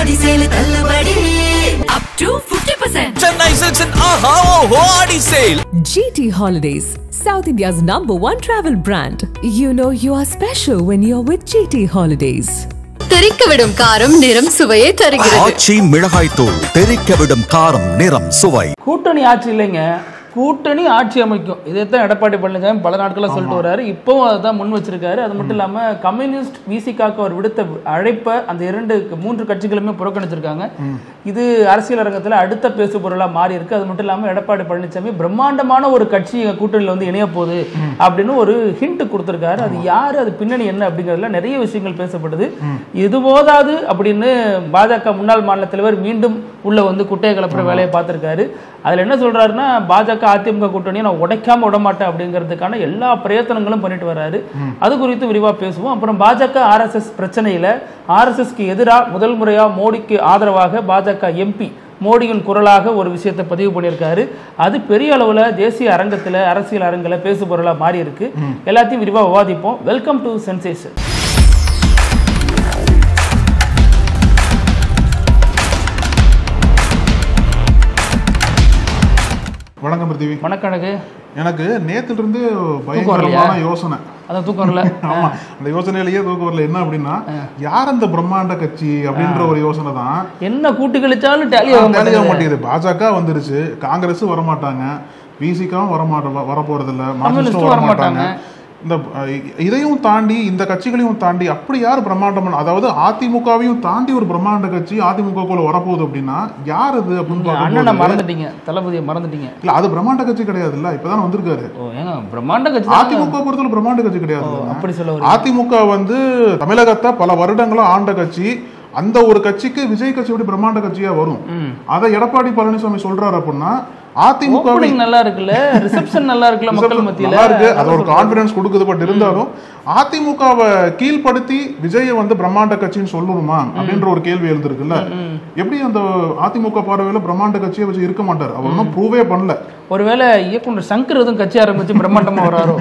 ஆடி sale தள்ளுபடி up to 50%. Chennai Silks and Aha Oho Adi Sale. GT Holidays, South India's #1 travel brand. You know you are special when you're with GT Holidays. தெரிக்கவிடும் காரம் நிறம் சுவையை தருகிறது. ஆச்சி மிளகாய் தூள் தெரிக்கவிடும் காரம் நிறம் சுவை. கூட்டணி ஆட்சி இல்லைங்க, கூட்டணி ஆட்சி அமைக்கும். இதைத்தான் எடப்பாடி பழனிசாமி பல நாட்களாக சொல்லிட்டு வர்றாரு. இப்போவும் அதை தான் முன் வச்சிருக்காரு. அது மட்டும் இல்லாமல் கம்யூனிஸ்ட் விசிகாக்கு அவர் விடுத்த அழைப்பை அந்த 3 கட்சிகளுமே புறக்கணிச்சிருக்காங்க. இது அரசியல் அரங்கத்தில் அடுத்த பேசு பொருளாக மாறி இருக்கு. அது மட்டும் இல்லாமல் எடப்பாடி பழனிசாமி பிரம்மாண்டமான ஒரு கட்சி கூட்டணியில் வந்து இணைய போகுது அப்படின்னு ஒரு ஹிண்ட் கொடுத்துருக்காரு. அது யாரு, அது பின்னணி என்ன அப்படிங்கிறதுல நிறைய விஷயங்கள் பேசப்படுது. இது போதாது அப்படின்னு பாஜக முன்னாள் மாநில தலைவர் மீண்டும் உள்ள வந்து குட்டையை கலப்புற வேலையை பார்த்திருக்காரு. அதுல என்ன சொல்றாருன்னா, பாஜக அதிமுக கூட்டணியை நான் உடைக்காம விடமாட்டேன் அப்படிங்கிறதுக்கான எல்லா பிரயத்தனங்களும் பண்ணிட்டு வர்றாரு. அது குறித்து விரிவா பேசுவோம். அப்புறம் பாஜக RSS பிரச்சனையில RSSக்கு எதிராக முதல் முறையா மோடிக்கு ஆதரவாக பாஜக MP மோடியின் குரலாக ஒரு விஷயத்தை பதிவு பண்ணியிருக்காரு. அது பெரிய அளவுல தேசிய அரங்கத்துல அரசியல் அரங்கில பேசு பொருளா மாறி இருக்கு. எல்லாத்தையும் விரிவா விவாதிப்போம். Welcome to sensation. வணக்கம் பிருத்திவி. வணக்கம். எனக்கு நேத்துல இருந்து பயங்கரமான யோசனை. அதான் தூக்கம் வரல. ஆமா, அந்த யோசனையிலேயே தூக்கம் வரல. என்ன அப்படின்னா, யார் அந்த பிரம்மாண்ட கட்சி அப்படின்ற ஒரு யோசனை தான். என்ன கூட்டு கழிச்சாலும் டேலி ஆக மாட்டேங்குது. பாஜக வந்துருச்சு, காங்கிரஸ் வரமாட்டாங்க, விசிகாவும் வரப்போறதில்ல, மார்க்சிஸ்டும் வரமாட்டாங்க. இந்த இதையும் தாண்டி இந்த கட்சிகளையும் தாண்டி அப்படி யார் பிரம்மாண்டம், அதாவது அதிமுகவையும் தாண்டி ஒரு பிரம்மாண்ட கட்சி அதிமுகக்குள்ள வரப்போகுது அப்படின்னா யார் அது அப்படின்னு மறந்துட்டீங்க, தளபதியை மறந்துட்டீங்க. இல்ல, அது பிரம்மாண்ட கட்சி கிடையாது. இல்ல, இப்பதான் வந்திருக்காரு. பிரம்மாண்ட கட்சி அதிமுக பொறுத்தவரை பிரம்மாண்ட கட்சி கிடையாது. அப்படி சொல்ல, அதிமுக வந்து தமிழகத்தை பல வருடங்களா ஆண்ட கட்சி. அந்த ஒரு கட்சிக்கு விஜய் கட்சி எப்படி பிரம்மாண்ட கட்சியா வரும்? அதை எடப்பாடி பழனிசாமி சொல்றாரு அப்படின்னா, அதிமுக நல்லா இருக்குல்ல, ரிசப்ஷன் நல்லா இருக்குல்ல, மக்கள் மத்தியில இருக்கு, அது ஒரு கான்பிடன்ஸ் கொடுக்குது. பட் இருந்தாலும் அதிமுகவை கீழ்படுத்தி விஜய வந்து பிரம்மாண்ட கட்சின்னு சொல்லணுமா அப்படின்ற ஒரு கேள்வி எழுந்திருக்குல்ல. எப்படி அந்த அதிமுக பார்வையில பிரம்மாண்ட கட்சியை வச்சு இருக்க மாட்டார். அவர் ஒன்றும் ப்ரூவே பண்ணல. ஒருவேளை இயக்குனர் சங்கர் எதுவும் கட்சி ஆரம்பிச்சு பிரம்மாண்டமா வராரோ,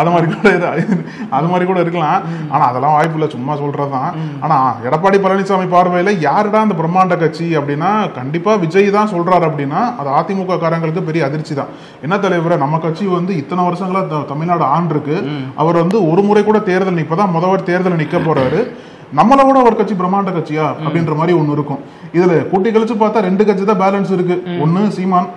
அது மாதிரி கூட இருக்கலாம். ஆனா அதெல்லாம் வாய்ப்பு இல்லை, சும்மா சொல்றதுதான். ஆனா எடப்பாடி பழனிசாமி பார்வையில யாருடா அந்த பிரம்மாண்ட கட்சி அப்படின்னா கண்டிப்பா விஜய் தான் சொல்றாரு. அப்படின்னா அது அதிமுக காரங்களுக்கு பெரிய அதிர்ச்சி தான். என்ன தலைவரை, நம்ம கட்சி வந்து இத்தனை வருஷங்களா தமிழ்நாடு ஆண்டிருக்கு, அவர் வந்து ஒரு முறை கூட தேர்தல் இப்பதான் முதல் தேர்தல் நிக்க போறாரு, நம்மள கூட ஒரு கட்சி பிரம்மாண்ட கட்சியா அப்படின்ற மாதிரி ஒண்ணு இருக்கும். இதுல கூட்டி கழிச்சு பார்த்தா 2 கட்சி தான் பேலன்ஸ் இருக்கு. ஒன்னு சீமான்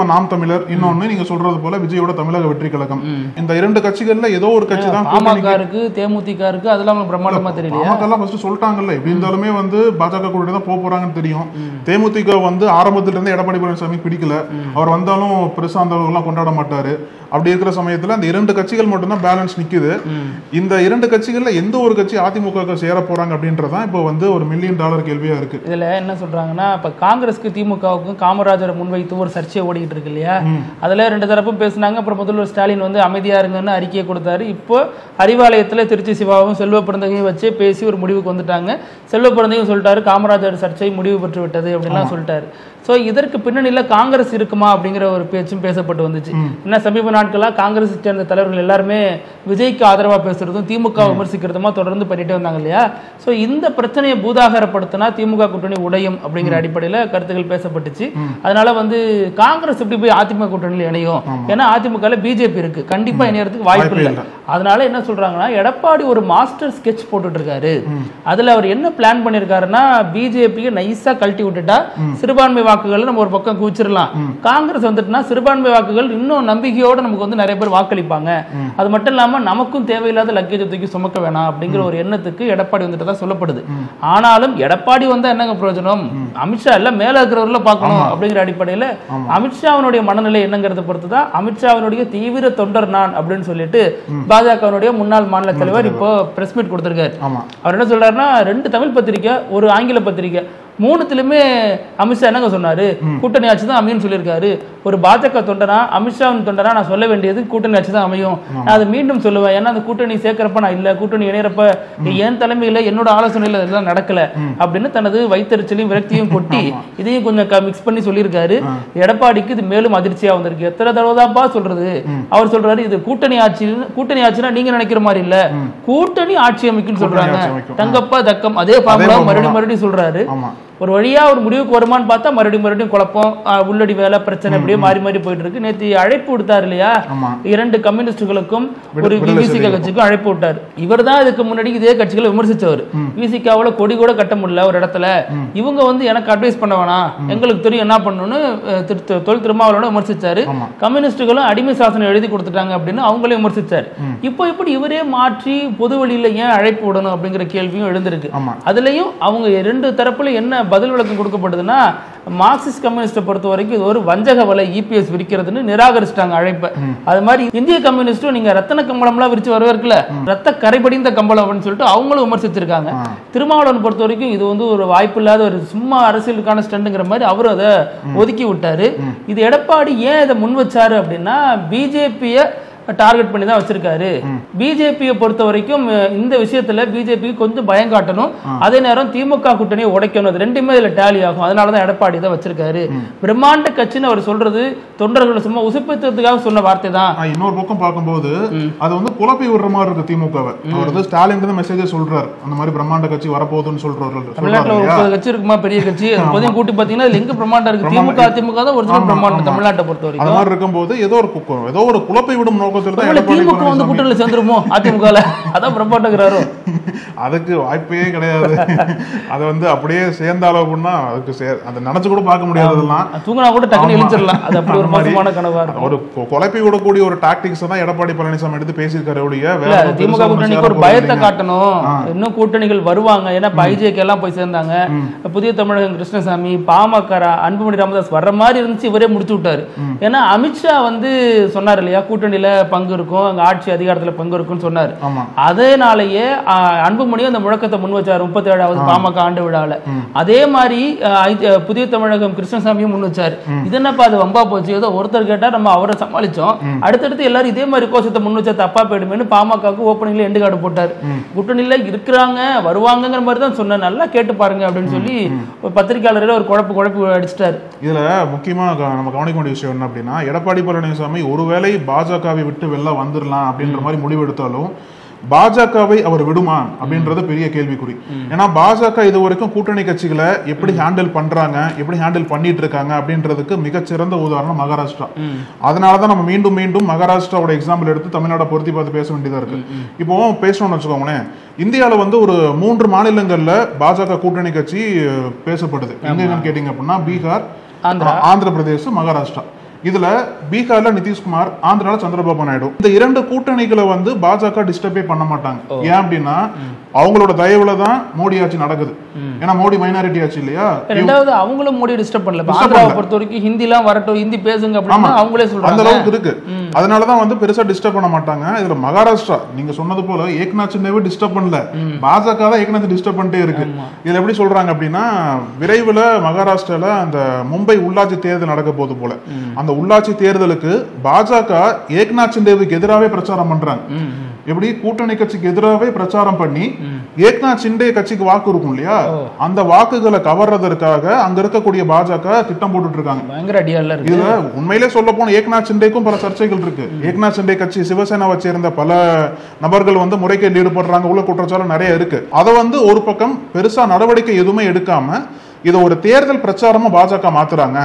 நாம் தமிழர், இன்னொன்னு நீங்க சொல்றது போல விஜயோட தமிழக வெற்றி கழகம். இந்த 2 கட்சிகள்ல ஏதோ ஒரு கட்சி தான் பாமக இருக்கு, தேமுதிக இருக்கு. அதெல்லாம் பிரம்மாண்டமா தெரியல. பாமக எல்லாம் ஃபர்ஸ்ட் சொல்லிட்டாங்கல்ல, எப்படி இருந்தாலுமே வந்து பாஜக கூட தான் போறாங்கன்னு தெரியும். தேமுதிக வந்து ஆரம்பத்துல இருந்து எடப்பாடி பழனிசாமி பிடிக்கல, அவர் வந்தாலும் பெருசா அந்த எல்லாம் கொண்டாட மாட்டாரு. அப்படி இருக்கிற சமயத்துல அந்த 2 கட்சிகள் மட்டும்தான் பேலன்ஸ் நிக்குது. இந்த 2 கட்சிகள்ல எந்த ஒரு கட்சி அதிமுக சேர போறாங்க அப்படின்றதான் இப்போ வந்து ஒரு $1 மில்லியன் கேள்வியா இருக்கு. இதுல என்ன சொல்றாங்கன்னா, இப்ப காங்கிரஸ்க்கு திமுகவுக்கும் காமராஜர் முன்வைத்து ஒரு சர்ச்சை ஓடிக்கிட்டு இருக்கு இல்லையா, அதுல 2 தரப்பும் பேசினாங்க. அப்புறம் முதல்வர் ஸ்டாலின் வந்து அமைதியா இருங்கன்னு அறிக்கையை கொடுத்தாரு. இப்போ அறிவாலயத்துல திருச்சி சிவாவும் செல்வ பிறந்தகையும் வச்சு பேசி ஒரு முடிவுக்கு வந்துட்டாங்க. செல்வ பிறந்தகையும் சொல்லிட்டாரு, காமராஜர் சர்ச்சை முடிவு பெற்று விட்டது அப்படின்லாம் சொல்லிட்டாரு. ஸோ இதற்கு பின்னணியில் காங்கிரஸ் இருக்குமா அப்படிங்கிற ஒரு பேச்சும் பேசப்பட்டு வந்துச்சு. ஏன்னா சமீப நாட்களாக காங்கிரஸ் சேர்ந்த தலைவர்கள் எல்லாருமே விஜய்க்கு ஆதரவாக பேசுறதும் திமுக விமர்சிக்கிறதுமா தொடர்ந்து பண்ணிட்டே வந்தாங்க இல்லையா. ஸோ இந்த பிரச்சனையை பூதாகரப்படுத்தினா திமுக கூட்டணி உடையும் அப்படிங்கிற அடிப்படையில் கருத்துக்கள் பேசப்பட்டுச்சு. அதனால வந்து காங்கிரஸ் எப்படி போய் அதிமுக கூட்டணியில் இணையும்? ஏன்னா அதிமுக பிஜேபி இருக்கு, கண்டிப்பா இணையறதுக்கு வாய்ப்பு இல்லை. அதனால என்ன சொல்றாங்கன்னா, எடப்பாடி ஒரு மாஸ்டர் ஸ்கெட்ச் போட்டுட்டு இருக்காரு. அதுல அவர் என்ன பிளான் பண்ணிருக்காருன்னா, பிஜேபியை நைஸா கழட்டி விட்டுட்டா சிறுபான்மை வாக்குகள் நம்ம ஒரு பக்கம் குவிச்சிடலாம், காங்கிரஸ் வந்துட்டுனா சிறுபான்மை வாக்குகள் இன்னும் நம்பிக்கையோட நமக்கு வந்து நிறைய பேர் வாக்களிப்பாங்க, அது மட்டும் இல்லாம நமக்கும் தேவையில்லாத லக்கேஜ் தூக்கி சுமக்க வேணாம் அப்படிங்கிற ஒரு எண்ணத்துக்கு எடப்பாடி வந்துட்டு தான் சொல்லப்படுது. ஆனாலும் எடப்பாடி வந்தா என்னங்க பிரயோஜனம்? அமித்ஷா எல்லாம் மேல இருக்கிறவர்கள பார்க்கணும் அப்படிங்கிற அடிப்படையில அமித்ஷாவினுடைய மனநிலை என்னங்கிறத பொறுத்துதான் அமித்ஷாவினுடைய தீவிர தொண்டர் நான் அப்படின்னு சொல்லிட்டு பாஜகவினுடைய முன்னாள் மாநில தலைவர் இப்போ பிரஸ் மீட் கொடுத்திருக்காரு. அவர் என்ன சொல்றாருன்னா, 2 தமிழ் பத்திரிகை, ஒரு ஆங்கில பத்திரிகை, 3த்துலயுமே அமித்ஷா என்னங்க சொன்னாரு, கூட்டணி ஆட்சி தான் அமைன்னு சொல்லியிருக்காரு. ஒரு பாஜக தொண்டனா அமித்ஷாவின் தொண்டனா நான் சொல்ல வேண்டியது கூட்டணி ஆட்சி தான் அமையும். நான் அதை மீண்டும் சொல்லுவேன். ஏன்னா அந்த கூட்டணி சேர்க்கிறப்ப நான் இல்ல, கூட்டணி இணையறப்ப என் தலைமையில என்னோட ஆலோசனையில அதெல்லாம் நடக்கல அப்படின்னு தனது வைத்தறிச்சலையும் விரக்தியும் கொட்டி இதையும் கொஞ்சம் மிக்ஸ் பண்ணி சொல்லியிருக்காரு. எடப்பாடிக்கு இது மேலும் அதிர்ச்சியா வந்திருக்கு. எத்தனை தடவை தான்ப்பா சொல்றது? அவர் சொல்றாரு இது கூட்டணி ஆட்சினா நீங்க நினைக்கிற மாதிரி இல்ல, கூட்டணி ஆட்சி அமைக்குன்னு சொல்றாங்க. தங்கப்பா தக்கம் அதே பாம்பா மறுபடியும் சொல்றாரு. ஒரு வழியா ஒரு முடிவுக்கு வருமானு பார்த்தா மறுபடியும் குழப்பம், உள்ளடி வேலை பிரச்சனை இப்படியே மாறி போயிட்டு இருக்கு. நேற்று அழைப்பு விடுத்தாரு இல்லையா, 2 கம்யூனிஸ்டுகளுக்கும் ஒரு விசிக கட்சிக்கும் அழைப்பு விட்டாரு. இவர் தான் இதுக்கு முன்னாடி இதே கட்சிகளை விமர்சிச்சவர். விசிகாவில் கொடி கூட கட்ட முடியல ஒரு இடத்துல. இவங்க வந்து எனக்கு அட்வைஸ் பண்ண வேணாம், எங்களுக்கு தெரியும் என்ன பண்ணணும்னு தொழில் திருமாவளவனை விமர்சிச்சாரு. கம்யூனிஸ்டுகளும் அடிமை சாசனம் எழுதி கொடுத்துட்டாங்க அப்படின்னு அவங்களையும் விமர்சிச்சாரு. இப்போ இப்படி இவரே மாற்றி பொது வழியில ஏன் அழைப்பு விடணும் அப்படிங்கிற கேள்வியும் எழுந்திருக்கு. அதுலயும் அவங்க 2 தரப்புல என்ன பதில் விளக்கம் கொடுக்கப்படுதுன்னா, மார்க்சிஸ்ட் கம்யூனிஸ்ட பொறுத்த வரைக்கும் இது ஒரு வஞ்சக வலை இபிஎஸ் விரிக்கிறதுன்னு நிராகரிச்சிட்டாங்க அழைப்பை. அது மாதிரி இந்திய கம்யூனிஸ்டும் நீங்க ரத்தன கம்பளம்லாம் விரிச்சு வரவேற்கல, ரத்த கரைபடிந்த கம்பளம் அப்படின்னு சொல்லிட்டு அவங்களும் விமர்சிச்சிருக்காங்க. திருமாவளவன் பொறுத்த வரைக்கும் இது வந்து ஒரு வாய்ப்பு இல்லாத ஒரு சும்மா அரசியலுக்கான ஸ்டண்டுங்கிற மாதிரி அவரும் அதை ஒதுக்கி விட்டாரு. இது எடப்பாடி ஏன் இதை முன் வச்சாரு அப்படின்னா, பிஜேபியை டார்கெட் பண்ணி தான் வச்சிருக்காரு. பிஜேபியை பொறுத்த வரைக்கும் இந்த விஷயத்துல பிஜேபி கொஞ்சம் பயம் காட்டணும், அதே நேரம் திமுக கூட்டணியை உடைக்கணும். அது ரெண்டுமே இதுல டேலி ஆகும். அதனாலதான் எடப்பாடி தான் வச்சிருக்காரு. பிரம்மாண்ட கட்சின்னு அவர் சொல்றது தொண்டர்களை சும்மா உசுப்பத்துக்காக சொன்ன வார்த்தை தான். இன்னொரு பக்கம் பார்க்கும்போது அது வந்து குழப்பி விடுற மாதிரி இருக்கு திமுகவை. அவர் வந்து ஸ்டாலின் மெசேஜ் சொல்றாரு, அந்த மாதிரி பிரம்மாண்ட கட்சி வரப்போகுதுன்னு சொல்றாரு. தமிழ்நாட்டுல 30 கட்சி இருக்குமா பெரிய கட்சி, அப்போதையும் கூட்டி பாத்தீங்கன்னா எங்க பிரம்மாண்டம் இருக்கு? திமுக அதிமுக தான் ஒரிஜினல் பிரம்மாண்டம் தமிழ்நாட்டை பொறுத்த வரைக்கும். அது மாதிரி இருக்கும்போது ஏதோ ஒரு குழப்பி விடும் நோக்கத்தில் திமுக வந்து கூட்டணியில சேர்ந்துருமோ அதிமுகல, அதான் பிரம்மாண்டங்கிறாரோ. அதுக்கு வாய்ப்பே கிடையாது. அது வந்து அப்படியே சேர்ந்தாலும் அப்படின்னா அதுக்கு அதை நினைச்சு கூட பார்க்க முடியாததெல்லாம், தூங்கினா கூட டக்குனு எழுந்திரலாம். அது அப்படி ஒரு மோசமான கனவா இருக்கும். ஒரு குழப்பி விடக்கூடிய ஒரு டாக்டிக்ஸ் தான் எடப்பாடி பழனிசாமி எடுத்து பேசியிருக்காரு. திமுக கூட்டணிக்கு ஒரு பயத்தை காட்டணும், இன்னும் கூட்டணிகள் வருவாங்க. ஏன்னா பைஜேக்கு எல்லாம் போய் சேர்ந்தாங்க. புதிய தமிழகம் கிருஷ்ணசாமி, பாமக, அன்புமணி ராமதாஸ் வர்ற மாதிரி இருந்துச்சு, இவரே முடிச்சு விட்டாரு. ஏன்னா அமித்ஷா வந்து சொன்னார் இல்லையா, கூட்டணியில பங்கு இருக்கும், அங்க ஆட்சி அதிகாரத்துல பங்கு இருக்குன்னு சொன்னாரு. அதேனாலேயே அன்புமணி அந்த முழக்கத்தை முன் வச்சாரு 37வது பாமக ஆண்டு விழாவில். அதே மாதிரி புதிய தமிழகம் கிருஷ்ணசாமியும் முன் வச்சாரு. இது என்னப்பா அது வம்பா போச்சு, ஏதோ ஒருத்தர் கேட்டா நம்ம அவரை சமாளிச்சோம், அடுத்தடுத்து எல்லாரும் இதே மாதிரி கோஷத்தை முன் வச்சா தப்பா போயிடுமேனு பாமகவுக்கு ஓப்பனிங்ல எண்டு கார்டு போட்டாரு. கூட்டணியில இருக்கிறாங்க வருவாங்கிற மாதிரி தான் சொன்ன, நல்லா கேட்டு பாருங்க அப்படின்னு சொல்லி பத்திரிகையாளர்கள் ஒரு குழப்பி அடிச்சிட்டாரு. இதுல முக்கியமா நம்ம கவனிக்க வேண்டிய விஷயம் என்ன அப்படின்னா, எடப்பாடி பழனிசாமி ஒருவேளை பாஜகவை விட்டு வெளில வந்துடலாம் அப்படின்ற மாதிரி முடிவெடுத்தாலும் பாஜகவை அவர் விடுமா அப்படின்றது பெரிய கேள்விக்குறி. ஏன்னா பாஜக இது வரைக்கும் கூட்டணி கட்சிகளை எப்படி ஹேண்டில் பண்றாங்க, எப்படி ஹேண்டில் பண்ணிட்டு இருக்காங்க அப்படின்றதுக்கு மிகச்சிறந்த உதாரணம் மகாராஷ்டிரா. அதனாலதான் நம்ம மீண்டும் மகாராஷ்டிராவோட எக்ஸாம்பிள் எடுத்து தமிழ்நாட்டை பொருத்தி பார்த்து பேச வேண்டியதா இருக்கு. இப்போ பேசணும்னு வச்சுக்கோங்களேன், இந்தியாவில் வந்து ஒரு 3 மாநிலங்கள்ல பாஜக கூட்டணி கட்சி பேசப்படுது. எங்கன்னு கேட்டீங்க அப்படின்னா பீகார், ஆந்திர பிரதேசம், மகாராஷ்டிரா. இதுல பீகார்ல நிதிஷ்குமார், ஆந்திரால சந்திரபாபு நாயுடு. இந்த 2 கூட்டணிகளை வந்து பாஜக டிஸ்டர்பே பண்ண மாட்டாங்க. ஏன் அப்படின்னா அவங்களோட தயவுல தான் மோடி ஆட்சி நடக்குது. ஏன்னா மோடி மைனாரிட்டி ஆட்சி இல்லையா. ரெண்டாவது அவங்களும் மோடி டிஸ்டர்ப் பண்ணல. ஆந்திராவை பொறுத்த வரைக்கும் ஹிந்திலாம் வரட்டும், ஹிந்தி பேசுங்க அப்படின்னா அவங்களே சொல்றாங்க. அந்த அளவுக்கு இருக்கு. அதனாலதான் வந்து பெருசா டிஸ்டர்ப் பண்ண மாட்டாங்க. இதுல மகாராஷ்டிரா நீங்க சொன்னது போல ஏக்நாத் சிண்டேவே டிஸ்டர்ப் பண்ணல, பாஜக தான் ஏக்நாத் டிஸ்டர்ப் பண்ணிட்டே இருக்கு. இதுல எப்படி சொல்றாங்க அப்படின்னா, விரைவில் மகாராஷ்டிரால அந்த மும்பை உள்ளாட்சி தேர்தல் நடக்க போது போல, அந்த உள்ளாட்சி தேர்தலுக்கு பாஜக ஏக்நாத் சிண்டேவுக்கு எதிராகவே பிரச்சாரம் பண்றாங்க. எப்படி கூட்டணி கட்சிக்கு எதிராகவே பிரச்சாரம் பண்ணி ஏக்நாத் சிண்டே கட்சிக்கு வாக்கு இருக்கும் இல்லையா, அந்த வாக்குகளை கவர்றதற்காக அங்க இருக்கக்கூடிய பாஜக திட்டம் போட்டுட்டு இருக்காங்க. இதுல உண்மையிலே சொல்ல போன ஏக்நாத் சிண்டேக்கும் பல சர்ச்சைகள் இருக்கு. ஏக்நாத் சிண்டே கட்சி சிவசேனாவை சேர்ந்த பல நபர்கள் வந்து முறைகேட்டில் ஈடுபடுறாங்க, உள்ள குற்றச்சாட்டு நிறைய இருக்கு. அதை வந்து ஒரு பக்கம் பெருசா நடவடிக்கை எதுவுமே எடுக்காம இதை ஒரு தேர்தல் பிரச்சாரமா பாஜக மாத்துறாங்க.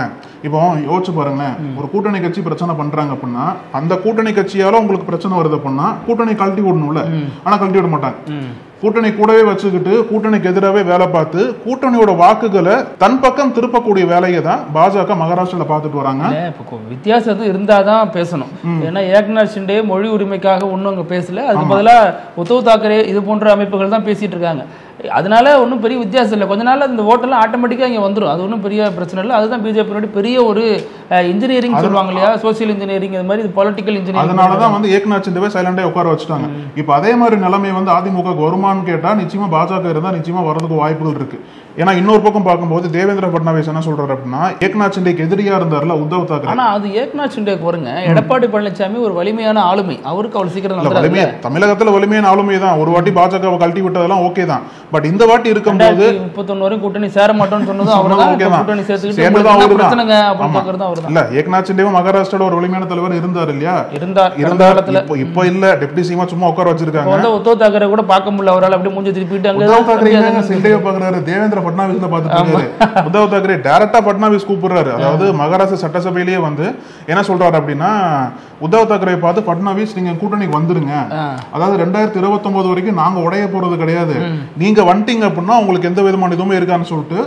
இப்போ யோசிச்சு பாருங்களேன், ஒரு கூட்டணி கட்சி பிரச்சனை பண்றாங்க அப்படின்னா அந்த கூட்டணி கட்சியால உங்களுக்கு பிரச்சனை வருது அப்படின்னா கூட்டணி கழட்டி விடணும்ல, ஆனா கழட்டி விட மாட்டாங்க. கூட்டணி கூடவே வச்சுக்கிட்டு கூட்டணிக்கு எதிராகவே வேலை பார்த்து கூட்டணியோட வாக்குகளை தன் பக்கம் திருப்பக்கூடிய வேலையை தான் பாஜக மகாராஷ்டிரால பார்த்துட்டு வராங்க. வித்தியாசம் இருந்தாதான் பேசணும். ஏன்னா ஏக்நாத் ஷிண்டே மொழி உரிமைக்காக ஒன்னும் அங்க பேசல, அதுக்கு பதிலா உத்தவ் தாக்கரே இது போன்ற அமைப்புகள் தான் பேசிட்டு இருக்காங்க. அதனால ஒன்றும் பெரிய வித்தியாசம் இல்லை. கொஞ்ச நாள் இந்த ஓட்டெல்லாம் ஆட்டோமேட்டிக்காக இங்கே வந்துடும். அது ஒன்றும் பெரிய பிரச்சனை இல்லை. அதுதான் பிஜேபி பெரிய ஒரு இன்ஜினியரிங் சொல்லுவாங்க இல்லையா, சோசியல் இன்ஜினியரிங், அது மாதிரி பொலிட்டிக்கல் இன்ஜினியரிங். அதனால தான் வந்து ஏக்நாத் சிண்டேவை சைலண்டாக உட்கார வச்சுட்டாங்க. இப்போ அதே மாதிரி நிலைமை வந்து அதிமுக வருமானு கேட்டால் நிச்சயமா பாஜக இருந்தால் நிச்சயமா வரதுக்கு வாய்ப்புகள் இருக்கு. ஏன்னா இன்னொரு பக்கம் பார்க்கும்போது தேவேந்திர பட்னாவிஸ் என்ன சொல்றாரு அப்படின்னா, ஏக்நாத் சிண்டேக்கு எதிரியா இருந்தார்ல உத்தவ் தாக்கரே. ஆனா அது ஏக்நாத் சிண்டேக்கு வருங்க, எடப்பாடி பழனிசாமி ஒரு வலிமையான ஆளுமை, அவருக்கு அவ்வளவு சீக்கிரம் வலிமையா தமிழகத்துல வலிமையான ஆளுமை தான். ஒரு வாட்டி பாஜகவை கழட்டி விட்டதெல்லாம் ஓகே தான். பட் இந்த வாட்டி இருக்கும்போது 31 வரைக்கும் கூட்டணி சேர மாட்டோம்னு சொன்னதும் அவர்தான். கூட்டணி சேர்த்துக்கிட்டு பிரச்சனைங்க அப்படின்னு பாக்குறது அவர்தான். இல்ல ஏக்நாத் சிண்டேவும் மகாராஷ்டிரால ஒரு வலிமையான தலைவர் இருந்தார் இல்லையா? இருந்தார். இப்போ இல்ல டெப்டி சிஎம் சும்மா உட்கார வச்சிருக்காங்க. உத்தவ் தாக்கரே கூட பார்க்க முடியல, அவரால் அப்படியே மூஞ்சி திருப்பிட்டு அங்க உத்தவ் தாக்கரே சிண்டேவை பாக்குறாரு, தேவேந்திர பட்னாவிஸ் பார்த்துட்டு உத்தவ் தாக்கரே டைரக்டா பட்னாவிஸ் கூப்பிடுறாரு. அதாவது மகாராஷ்டிரா சட்டசபையிலேயே வந்து என்ன சொல்றாரு அப்படின்னா, உத்தவ் தாக்கரே பார்த்து பட்னாவிஸ் நீங்க கூட்டணிக்கு வந்துருங்க, அதாவது 2029 வரைக்கும் நாங்க உடைய போறது கிடையாது, நீங்க வந்துட்டீங்க அப்படின்னா உங்களுக்கு எந்த விதமான இதுவுமே இருக்கான்னு சொல்லிட்டு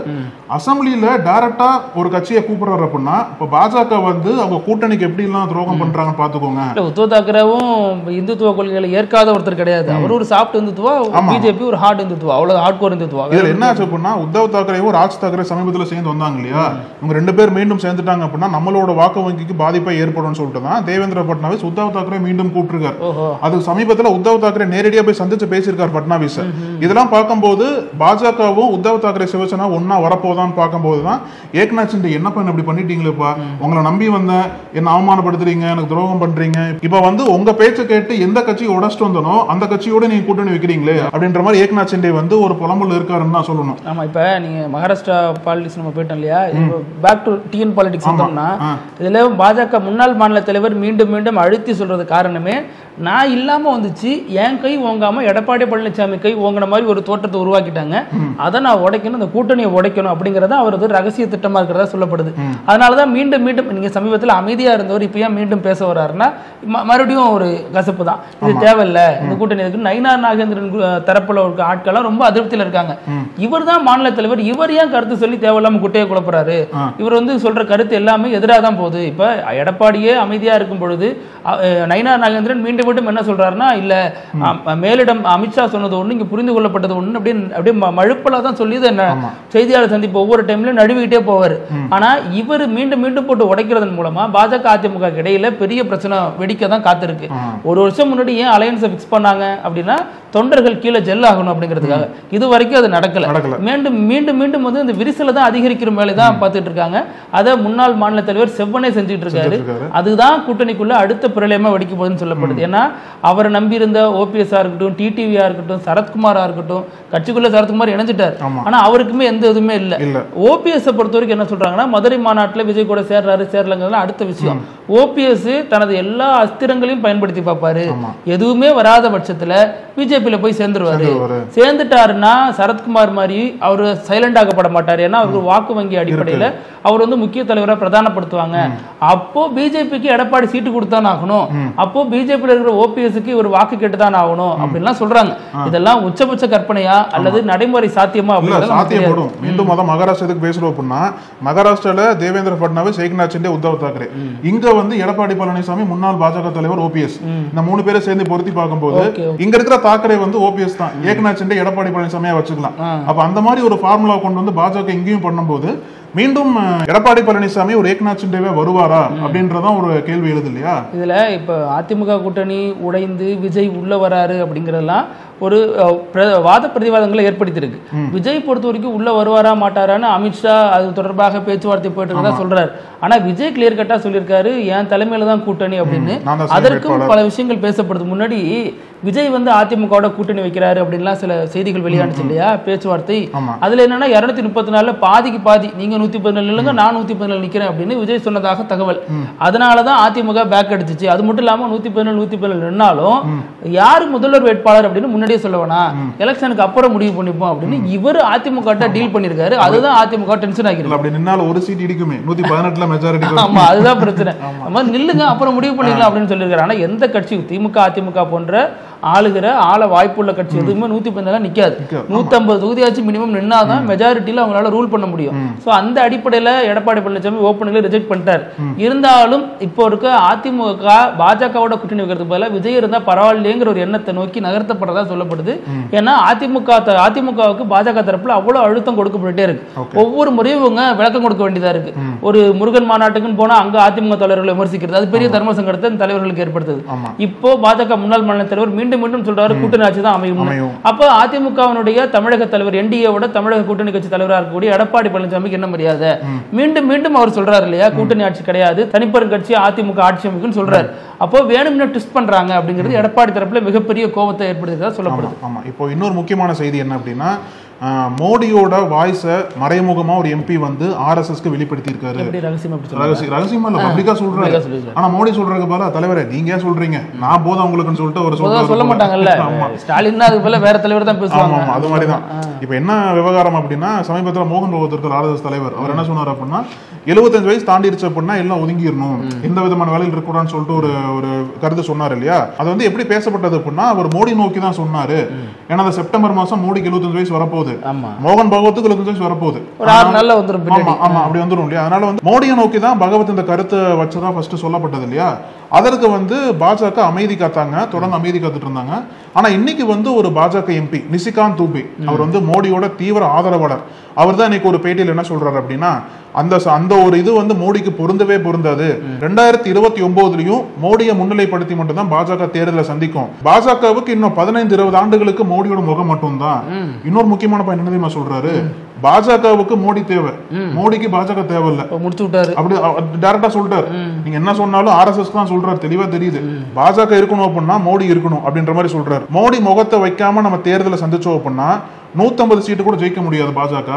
அசம்பிளியில டைரக்டா ஒரு கட்சியை கூப்பிடுறாரு. அப்படின்னா இப்ப பாஜக வந்து அவங்க கூட்டணிக்கு எப்படி எல்லாம் துரோகம் பண்றாங்கன்னு பாத்துக்கோங்க. உத்தவ் தாக்கரேவும் இந்துத்துவ கொள்கைகளை ஏற்காத ஒருத்தர் கிடையாது. அவர் ஒரு சாஃப்ட் இந்துத்துவா, பிஜேபி ஒரு ஹார்ட் இந்துத்துவா, அவ்வளவு ஹார்ட் கோர் இந்துத்துவா. இதுல என்ன ஆச்சு அப்படின்னா, உத்தவ் தாக்கரேவும் ராஜ் தாக்கரே சமீபத்தில் சேர்ந்து வந்தாங்க இல்லையா, இவங்க 2 பேர் மீண்டும் சேர்ந்துட்டாங்க அப்படின்னா நம்மளோட வாக்கு வங்கிக்கு பாதிப்பை ஏற்படும் சொல்லிட்டு தான் தேவேந்திர பட்னாவிஸ் உத்தவ் தாக்கரே மீண்டும் கூப்பிட்டுருக்காரு. அது சமீபத்தில் உத்தவ் தாக்கரே நேரடியா போய் சந்திச்சு பேசியிருக்காரு பட்னாவிஸ். இதெல்லாம் பார்க்கும்போது பாஜகவும் உத்தவ் தாக்கரே சிவசேனா ஒன்னா வரப்போதான்னு பார்க்கும்போது தான் ஏக்நாத் சிண்டே என்ன பண்ண இப்படி பண்ணிட்டீங்களேப்பா, உங்களை நம்பி வந்தேன், என்ன அவமானப்படுத்துறீங்க, எனக்கு துரோகம் பண்றீங்க, இப்ப வந்து உங்க பேச்சை கேட்டு எந்த கட்சியை உடச்சிட்டு வந்தனோ அந்த கட்சியோட நீங்க கூட்டணி வைக்கிறீங்களே அப்படின்ற மாதிரி ஏக்நாத் சிண்டே வந்து ஒரு புலம்பல் இருக்காருன்னு தான் சொல்லணும். ஆமா, இப்ப நீங்க மகாராஷ்டிரா பாலிடிக்ஸ் நம்ம போயிட்டோம் இல்லையா, பேக் டு டிஎன் பாலிடிக்ஸ் வந்தோம்னா இதுல பாஜக முன்னாள் மாநில தலைவர் மீண்டும் மீண்டும் அழுத்தி சொல்றது காரணமே, நான் இல்லாம வந்துச்சு, என் கை ஓங்காம எடப்பாடி பழனிசாமி கை ஓங்கின மாதிரி ஒரு தோற்றத்தை உருவாக்கிட்டாங்க, அதை நான் உடைக்கணும், இந்த கூட்டணியை உடைக்கணும் அப்படிங்கறத அவரது ரகசிய திட்டமா இருக்கிறதா சொல்லப்படுது. அதனாலதான் மீண்டும் மீண்டும் நீங்க சமீபத்தில் அமைதியா இருந்தவர் இப்ப ஏன் மீண்டும் பேச வர்றாருன்னா மறுபடியும் ஒரு கசப்பு தான், இது தேவையில்லை இந்த கூட்டணி இருக்கு. நயினார் நாகேந்திரன் தரப்புல இருக்க ஆட்கள்லாம் ரொம்ப அதிருப்தியில இருக்காங்க. இவர் தான் மாநில தலைவர், இவர் ஏன் கருத்து சொல்லி தேவையில்லாம குட்டையை குழப்பறாரு, இவர் வந்து சொல்ற கருத்து எல்லாமே எதிராக தான் போகுது. இப்ப எடப்பாடியே அமைதியா இருக்கும் பொழுது நயினார் நாகேந்திரன் மீண்டும் மீண்டும் என்ன சொல்றாருன்னா, இல்ல மேலிடம் அமித்ஷா சொன்னது ஒண்ணு, இங்க புரிந்து கொள்ளப்பட்டது ஒண்ணு, அப்படியே மழுப்பலா தான் சொல்லி செய்தியாளர் சந்திப்பு ஒவ்வொரு டைம்லயும் நடுவிக்கிட்டே போவாரு. ஆனா இவர் மீண்டும் மீண்டும் போட்டு உடைக்கிறதன் மூலமா பாஜக அதிமுக இடையில பெரிய பிரச்சனை வெடிக்க தான் காத்திருக்கு. ஒரு வருஷம் முன்னாடி ஏன் அலையன்ஸை பிக்ஸ் பண்ணாங்க அப்படின்னா, தொண்டர்கள் கீழே ஜெல் ஆகணும் அப்படிங்கிறதுக்காக. இது வரைக்கும் அது நடக்கல. மீண்டும் மீண்டும் மீண்டும் வந்து இந்த விரிசலை தான் அதிகரிக்கிற மேலே தான் பார்த்துட்டு இருக்காங்க. அதை முன்னாள் மாநில தலைவர் செவ்வனே செஞ்சுட்டு இருக்காரு. அதுதான் கூட்டணிக்குள்ள அடுத்த பிரளயமா வெடிக்க போகுதுன்னு சொல்லப்படுது. ஏன்னா அவரை நம்பி இருந்த ஓபிஎஸ்ஆ இருக்கட்டும், டிடிவியா இருக்கட்டும், சரத்குமாரா இருக்கட்டும், கட்சிக்குள்ள சரத்குமார் இணைஞ்சிட்டார். ஆனா அவருக்குமே எந்த இதுவுமே இல்ல. ஓபிஎஸ் பொறுத்த வரைக்கும் என்ன சொல்றாங்கன்னா, மதுரை மாநாட்டில் விஜய் கூட சேர்றாருங்கிறது அடுத்த விஷயம். ஓபிஎஸ் தனது எல்லா அஸ்திரங்களையும் பயன்படுத்தி பார்ப்பாரு, எதுவுமே வராத பட்சத்துல பிஜேபியில போய் சேர்ந்துருவாரு. சேர்ந்துட்டாருன்னா சரத்குமார் மாதிரி அவர் சைலண்ட் ஆகப்பட மாட்டார். ஏன்னா அவருக்கு வாக்கு வங்கி அடிப்படையில அவர் வந்து முக்கிய தலைவராக பிரதானப்படுத்துவாங்க. அப்போ பிஜேபிக்கு எடப்பாடி சீட்டு கொடுத்தான் ஆகணும், அப்போ பிஜேபியில் இருக்கிற ஓபிஎஸ்க்கு ஒரு வாக்கு கேட்டுதான் ஆகணும் அப்படின்லாம் சொல்றாங்க. இதெல்லாம் உச்சபட்ச கற்பனையா அல்லது நடைமுறை சாத்தியமா? சாத்தியப்படும். மீண்டும் மகாராஷ்டிரத்துக்கு பேசுறோம் அப்படின்னா, மகாராஷ்டிரால தேவேந்திர பட்னாவிஸ், ஏக்நாத் சிண்டே, உத்தவ் தாக்கரே, இங்க வந்து எடப்பாடி பழனிசாமி, முன்னாள் பாஜக தலைவர் ஓபிஎஸ், இந்த 3 பேரை சேர்ந்து பொருத்தி பார்க்கும்போது இங்க இருக்கிற தாக்கரே வந்து ஓபிஎஸ் தான், ஏக்நாத் சிண்டே எடப்பாடி பழனிசாமியா வச்சுக்கலாம். அப்ப அந்த மாதிரி ஒரு ஃபார்முலா கொண்டு வந்து பாஜக இங்கேயும் பண்ணும்போது மீண்டும் எடப்பாடி பழனிசாமி ஒரு ஏக்நாத் சிண்டேவே வருவாரா அப்படின்றதான் ஒரு கேள்வி எழுது இல்லையா? இதுல இப்ப அதிமுக கூட்டணி உடைந்து விஜய் உள்ள வராரு அப்படிங்கறதெல்லாம் ஒரு வாத பிரதிவாதங்களை ஏற்படுத்தியிருக்கு. விஜய் பொறுத்த வரைக்கும் உள்ள வருவாரா மாட்டாரான்னு அமித்ஷா அது தொடர்பாக பேச்சுவார்த்தை போயிட்டு இருக்கதா சொல்றாரு. ஆனா விஜய் கிளியர் கட்டா சொல்லியிருக்காரு, என் தலைமையில தான் கூட்டணி அப்படின்னு. அதற்கும் பல விஷயங்கள் பேசப்படுது. முன்னாடி விஜய் வந்து அதிமுகவோட கூட்டணி வைக்கிறாரு அப்படின்லாம் சில செய்திகள் வெளியானுச்சு இல்லையா, பேச்சுவார்த்தை. அதுல என்னன்னா 234 பாதிக்கு பாதி, நீங்க 114 இல்லைங்க, நான் 114 நிக்கிறேன் அப்படின்னு விஜய் சொன்னதாக தகவல். அதனாலதான் அதிமுக பேக் அடிச்சிச்சு. அது மட்டும் இல்லாம 114 நின்னாலும் யாரு முதல்வர் வேட்பாளர் அப்படின்னு முன்னாடியே சொல்லவனா, எலெக்ஷனுக்கு அப்புறம் முடிவு பண்ணிப்போம் அப்படின்னு இவர் அதிமுக டீல் பண்ணிருக்காரு. அதுதான் அதிமுக டென்ஷன் ஆகிருக்கு. அப்படி நின்னாலும் ஒரு சீட் இடிக்குமே, 118ல மெஜாரிட்டி. ஆமா, அதுதான் பிரச்சனை. நில்லுங்க அப்புறம் முடிவு பண்ணிக்கலாம் அப்படின்னு சொல்லியிருக்காரு. ஆனா எந்த கட்சி, திமுக அதிமுக போன்ற ஆள வாய்ப்புள்ள கட்சி எதுவுமே 115 நிக்காது. 150 தொகுதியாச்சும் மினிமம் நின்னாதான் மெஜாரிட்டியில அவங்களால ரூல் பண்ண முடியும். சோ அந்த அடிப்படையில எடப்பாடி பழனிசாமி ஓப்பனிங்ல ரிஜெக்ட் பண்ணிட்டார். இருந்தாலும் இப்போ இருக்க அதிமுக பாஜகவோட கூட்டணி வைக்கிறதுக்கு பதிலா விஜய் இருந்தா பரவாயில்லைங்கிற ஒரு எண்ணத்தை நோக்கி நகர்த்தப்படுறதா சொல்லப்படுது. ஏன்னா அதிமுகவுக்கு பாஜக தரப்புல அவ்வளவு அழுத்தம் கொடுக்கப்பட்டே இருக்கு. ஒவ்வொரு முறையும் இவங்க விளக்கம் கொடுக்க வேண்டியதா இருக்கு. ஒரு முருகன் மாநாட்டுக்குன்னு போனா அங்க அதிமுக தலைவர்களை விமர்சிக்கிறது, அது பெரிய தர்ம சங்கடத்தை தலைவர்களுக்கு ஏற்படுத்துது. இப்போ பாஜக முன்னாள் மாநில தலைவர் மீண்டும் சொல்றாரு கூட்டணி ஆட்சி தான் அமையும். அப்போ அதிமுகவினுடைய தமிழக தலைவர் என்டிஏவோட தமிழக கூட்டணி கட்சி தலைவராக இருக்கக்கூடிய எடப்பாடி பழனிசாமிக்கு என்ன மரியாதை? மீண்டும் அவர் சொல்றாரு இல்லையா, கூட்டணி ஆட்சி கிடையாது, தனிப்பெரும் கட்சி அதிமுக ஆட்சி அமைக்கும் சொல்றாரு. அப்போ வேணும்னு ட்விஸ்ட் பண்றாங்க அப்படிங்கிறது எடப்பாடி தரப்புல மிகப்பெரிய கோபத்தை ஏற்படுத்துறதா சொல்லப்படுது. ஆமா, இப்போ இன்னொரு முக்கியமான செய்தி என்ன அப்படின்னா, மோடியோட வாய்ஸ மறைமுகமா ஒரு எம்பி வந்து ஆர்எஸ்எஸ்க்கு வெளிப்படுத்தி இருக்காரு. ரகசியமா இல்ல, பப்ளிக்கா சொல்றாரு. ஆனா மோடி சொல்றதுக்கு பதிலா தலைவரே நீங்க ஏன் சொல்றீங்க, நான் போதும் உங்களுக்குன்னு சொல்லிட்டு ஒரு சொல்ல மாட்டாங்கல்ல. ஸ்டாலின் அதுக்கு பதிலா வேற தலைவர் தான் பேசுவாங்க. அது மாதிரிதான் இப்ப என்ன விவகாரம் அப்படின்னா, சமீபத்தில் மோகன் பகவத் இருக்கிற ஆர்எஸ்எஸ் தலைவர் அவர் என்ன சொன்னார் அப்படின்னா, 75 வயசு தாண்டிடுச்சு அப்படின்னா எல்லாம் ஒதுங்கிடணும், எந்த விதமான வேலையில் இருக்கக்கூடாதுன்னு சொல்லிட்டு ஒரு கருத்து சொன்னார் இல்லையா. அது வந்து எப்படி பேசப்பட்டது அப்படின்னா, அவர் மோடி நோக்கி தான் சொன்னாரு. ஏன்னா அந்த செப்டம்பர் மாசம் மோடிக்கு 75 வயசு வரப்போகுது, மோகன் பகவத்துக்கு 75 வயசு வரப்போகுது, அப்படி வந்துடும் இல்லையா. அதனால வந்து மோடியை நோக்கி தான் பகவத் இந்த கருத்தை வச்சதா ஃபர்ஸ்ட் சொல்லப்பட்டது இல்லையா. அதற்கு வந்து பாஜக அமைதி காத்தாங்க, தொடர்ந்து அமைதி காத்துட்டு இருந்தாங்க. ஆனா இன்னைக்கு வந்து ஒரு பாஜக எம்பி நிஷிகாந்த் தூபே, அவர் வந்து மோடியோட தீவிர ஆதரவாளர், அவர் தான் இன்னைக்கு ஒரு பேட்டியில் என்ன சொல்றாரு அப்படின்னா, அந்த ஒரு இது வந்து மோடிக்கு பொருந்தாது. 2029லயும் மோடியை முன்னிலைப்படுத்தி மட்டும் தான் பாஜக தேர்தலை சந்திக்கும். பாஜகவுக்கு இன்னும் 15-20 ஆண்டுகளுக்கு மோடியோட முகம் மட்டும் தான். இன்னொரு முக்கியமான பாயிண்ட் என்ன தெரியுமா சொல்றாரு, பாஜகவுக்கு மோடி தேவை, மோடிக்கு பாஜக தேவையில்லை, முடிச்சு விட்டாரு. அப்படி டைரக்டா சொல்லிட்டாரு. நீங்க என்ன சொன்னாலும் ஆர்எஸ்எஸ் தான் சொல்றாரு, தெளிவா தெரியுது. பாஜக இருக்கணும் அப்படின்னா மோடி இருக்கணும் அப்படின்ற மாதிரி சொல்றாரு. மோடி முகத்தை வைக்காம நம்ம தேர்தலை சந்திச்சோம் அப்படின்னா 150 சீட்டு கூட ஜெயிக்க முடியாது பாஜக.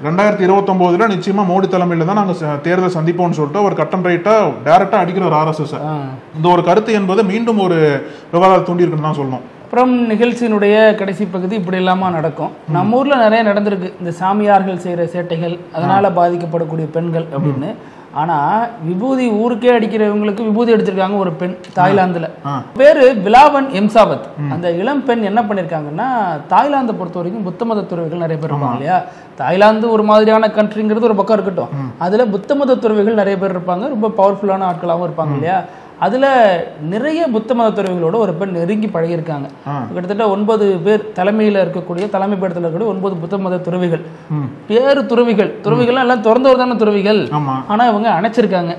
2029 நிச்சயமா மோடி தலைமையில தான் நாங்க தேர்தல் சந்திப்போம்னு சொல்லிட்டு ஒரு கட்டன் ரைட்டா டைரக்டா அடிக்கிறார் ஆர்எஸ்எஸ். இந்த ஒரு கருத்து என்பது மீண்டும் ஒரு விவாதம் தூண்டி இருக்குன்னு தான் சொல்லணும். அப்புறம் நிகழ்ச்சியினுடைய கடைசி பகுதி இப்படி இல்லாம நடக்கும். நம்ம ஊர்ல நிறைய நடந்திருக்கு இந்த சாமியார்கள் செய்யற சேட்டைகள், அதனால பாதிக்கப்படக்கூடிய பெண்கள் அப்படின்னு. ஆனா விபூதி ஊருக்கே அடிக்கிறவங்களுக்கு விபூதி அடிச்சிருக்காங்க ஒரு பெண் தாய்லாந்துல. பேரு பிலாவன் எம்சாவத். அந்த இளம் பெண் என்ன பண்ணிருக்காங்கன்னா, தாய்லாந்தை பொறுத்த வரைக்கும் புத்த மத துறவிகள் நிறைய பேர் இருப்பாங்க இல்லையா. தாய்லாந்து ஒரு மாதிரியான கண்ட்ரிங்கிறது ஒரு பக்கம் இருக்கட்டும், அதுல புத்த மத துறவிகள் நிறைய பேர் இருப்பாங்க, ரொம்ப பவர்ஃபுல்லான ஆட்களாகவும் இருப்பாங்க இல்லையா. அதுல நிறைய புத்த மத துறவிகளோட ஒரு பெண் நெருங்கி பழகிருக்காங்க. கிட்டத்தட்ட 9 பேர் தலைமையில இருக்கக்கூடிய தலைமை பீடத்தில் இருக்கக்கூடிய 9 புத்த மத துறவிகள். பேரு துறவிகள் எல்லாம் திறந்தவர்தான துறவிகள், ஆனா இவங்க அணைச்சிருக்காங்க.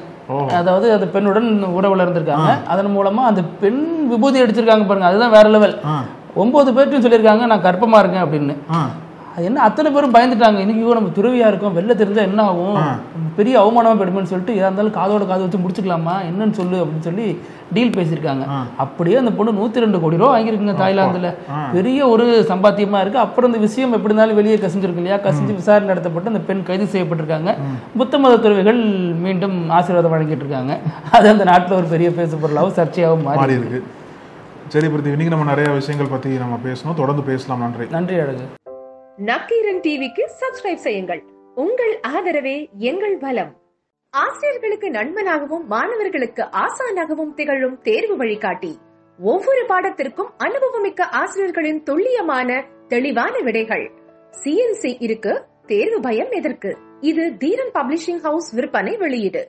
அதாவது அந்த பெண்ணுடன் உறவுல இருந்திருக்காங்க. அதன் மூலமா அந்த பெண் விபூதி அடிச்சிருக்காங்க பாருங்க, அதுதான் வேற லெவல். 9 பேர்ட்டும் சொல்லியிருக்காங்க நான் கர்ப்பமா இருக்கேன் அப்படின்னு. அது என்ன அத்தனை பேரும் பயந்துட்டாங்க, இன்னைக்கு நம்ம துறவியா இருக்கோம், வெளில தெரிஞ்சா என்ன ஆகும், பெரிய அவமானமா போயிடுமேன்னு சொல்லிட்டு எதா இருந்தாலும் காதோட காது வச்சு முடிச்சுக்கலாமா என்னன்னு சொல்லு அப்படின்னு சொல்லி டீல் பேசியிருக்காங்க. அப்படியே அந்த பொண்ணு 102 கோடி ரூபா வாங்கியிருக்குங்க தாய்லாந்துல. பெரிய ஒரு சம்பாத்தியமா இருக்கு. அப்புறம் இந்த விஷயம் எப்படி இருந்தாலும் வெளியே கசிஞ்சிருக்கு இல்லையா. கசிஞ்சு விசாரணை நடத்தப்பட்டு அந்த பெண் கைது செய்யப்பட்டிருக்காங்க. புத்த மத துறவிகள் மீண்டும் ஆசீர்வாதம் வழங்கிட்டு இருக்காங்க. அது அந்த நாட்டில் ஒரு பெரிய பேசு பொருளாகவும் சர்ச்சையாகவும் மாறி இருக்கு. சரி பிரித்தி, இன்னைக்கு நம்ம நிறைய விஷயங்கள் பத்தி நம்ம பேசணும், தொடர்ந்து பேசலாம். நன்றி அழகு. நக்கீரன் டிவிக்கு சப்ஸ்கிரைப் செய்யுங்கள். உங்கள் ஆதரவே எங்கள் பலம். ஆசிரியர்களுக்கு நண்பனாகவும் மாணவர்களுக்கு ஆசானாகவும் திகழும் தேர்வு வழிகாட்டி. ஒவ்வொரு பாடத்திற்கும் அனுபவமிக்க ஆசிரியர்களின் துல்லியமான தெளிவான விடைகள். CNC இருக்கு, தேர்வு பயம் எதற்கு? இது தீரன் பப்ளிஷிங் ஹவுஸ் விற்பனை வெளியீடு.